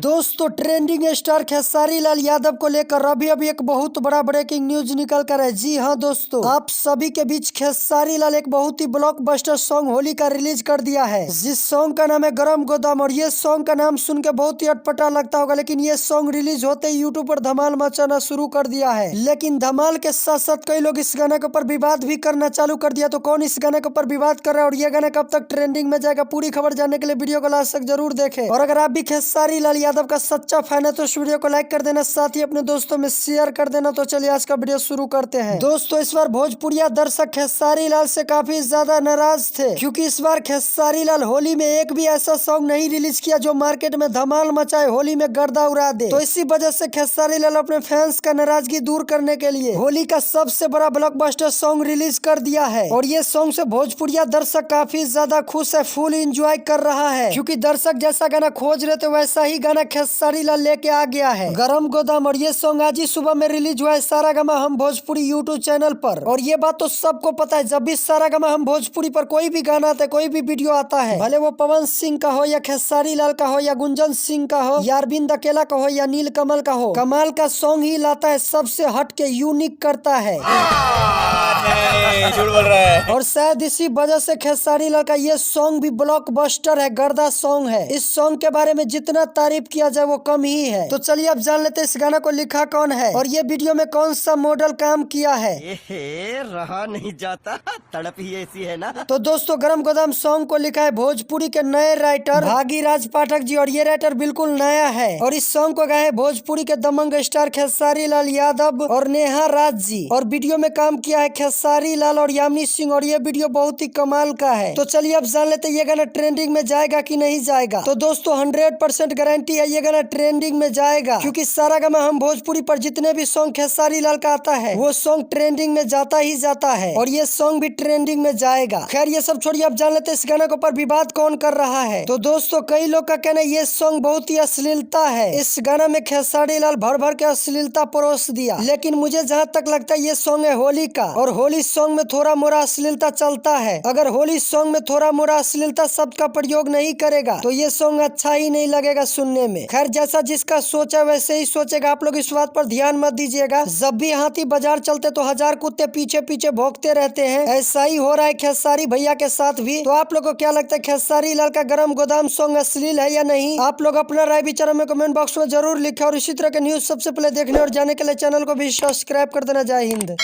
दोस्तों trending star Khesari Lal Yadav को लेकर अभी एक बहुत बड़ा ब्रेकिंग न्यूज निकल कर है। जी हां दोस्तों, आप सभी के बीच खेसारी लाल एक बहुत ही ब्लॉकबस्टर सॉन्ग होली का रिलीज कर दिया है, जिस सॉन्ग का नाम है गरम गोदाम। और ये सॉन्ग का नाम सुन के बहुत ही अटपटा लगता होगा, लेकिन ये सॉन्ग रिलीज होते ही यूट्यूब पर धमाल मचाना शुरू कर दिया है। लेकिन धमाल के साथ साथ कई लोग इस गाने के ऊपर विवाद भी करना चालू कर दिया। तो कौन इस गाने के ऊपर विवाद कर रहा है और ये गाना कब तक ट्रेंडिंग में जाएगा, पूरी खबर जानने के लिए वीडियो को लास्ट तक जरूर देखें। और अगर आप भी खेसारी लाल यादव का सच्चा फैन है तो इस वीडियो को लाइक कर देना, साथ ही अपने दोस्तों में शेयर कर देना। तो चलिए आज का वीडियो शुरू करते हैं। दोस्तों इस बार भोजपुरिया दर्शक खेसारी लाल से काफी ज्यादा नाराज थे, क्योंकि इस बार खेसारी लाल होली में एक भी ऐसा सॉन्ग नहीं रिलीज किया जो मार्केट में धमाल मचाए, होली में गर्दा उड़ा दे। तो इसी वजह से खेसारी लाल अपने फैंस का नाराजगी दूर करने के लिए होली का सबसे बड़ा ब्लॉकबस्टर सॉन्ग रिलीज कर दिया है। और ये सॉन्ग से भोजपुरिया दर्शक काफी ज्यादा खुश है, फुल एंजॉय कर रहा है, क्योंकि दर्शक जैसा गाना खोज रहे थे वैसा ही गाना खेसारी लाल लेके आ गया है, गरम गोदाम। और ये सॉन्ग आज ही सुबह में रिलीज हुआ है सारागामा हम भोजपुरी यूट्यूब चैनल पर। और ये बात तो सबको पता है, जब भी सारागामा हम भोजपुरी पर कोई भी गाना आता है, कोई भी वीडियो आता है, भले वो पवन सिंह का हो या खेसारी लाल का हो या गुंजन सिंह का हो या अरविंद अकेला का हो या नील कमल का हो, कमाल का सॉन्ग ही लाता है, सबसे हट के यूनिक करता है। झूठ बोल रहा है। और शायद इसी वजह से खेसारी लाल का ये सॉन्ग भी ब्लॉकबस्टर है, गर्दा सॉन्ग है। इस सॉन्ग के बारे में जितना तारीफ किया जाए वो कम ही है। तो चलिए अब जान लेते हैं इस गाना को लिखा कौन है और ये वीडियो में कौन सा मॉडल काम किया है। रहा नहीं जाता, तड़प ही ऐसी है ना। तो दोस्तों गरम गोदाम सॉन्ग को लिखा है भोजपुरी के नए राइटर भागीराज पाठक जी, और ये राइटर बिल्कुल नया है। और इस सॉन्ग को गाए भोजपुरी के दबंग स्टार खेसारी लाल यादव और नेहा राज जी। और वीडियो में काम किया है खेसारी लाल और यामिनी सिंह, और ये वीडियो बहुत ही कमाल का है। तो चलिए अब जान लेते हैं ये गाना ट्रेंडिंग में जाएगा कि नहीं जाएगा। तो दोस्तों 100% गारंटी है ये गाना ट्रेंडिंग में जाएगा, क्योंकि सारागामा हम भोजपुरी पर जितने भी सॉन्ग खेसारी लाल का आता है वो सॉन्ग ट्रेंडिंग में जाता ही जाता है, और ये सॉन्ग भी ट्रेंडिंग में जाएगा। खैर ये सब छोड़िए, अब जान लेते हैं इस गाने के ऊपर विवाद कौन कर रहा है। तो दोस्तों कई लोग का कहना है ये सॉन्ग बहुत ही अश्लीलता है, इस गाना में खेसारी लाल भर भर के अश्लीलता परोस दिया। लेकिन मुझे जहाँ तक लगता है ये सॉन्ग है होली का, और होली सॉन्ग में थोड़ा मोड़ा अश्लीलता चलता है। अगर होली सॉन्ग में थोड़ा मोड़ा अश्लीलता शब्द का प्रयोग नहीं करेगा तो ये सॉन्ग अच्छा ही नहीं लगेगा सुनने में। खैर जैसा जिसका सोच है वैसे ही सोचेगा, आप लोग इस बात पर ध्यान मत दीजिएगा। जब भी हाथी बाजार चलते तो 1000 कुत्ते पीछे पीछे भौंकते रहते हैं, ऐसा ही हो रहा है खेसारी भैया के साथ भी। तो आप लोग को क्या लगता है खेसारी लाल का गरम गोदाम सॉन्ग अश्लील है या नहीं? आप लोग अपना राय विचार में कमेंट बॉक्स में जरूर लिखें, और इसी तरह के न्यूज सबसे पहले देखने और जानने के लिए चैनल को भी सब्सक्राइब कर देना। जय हिंद।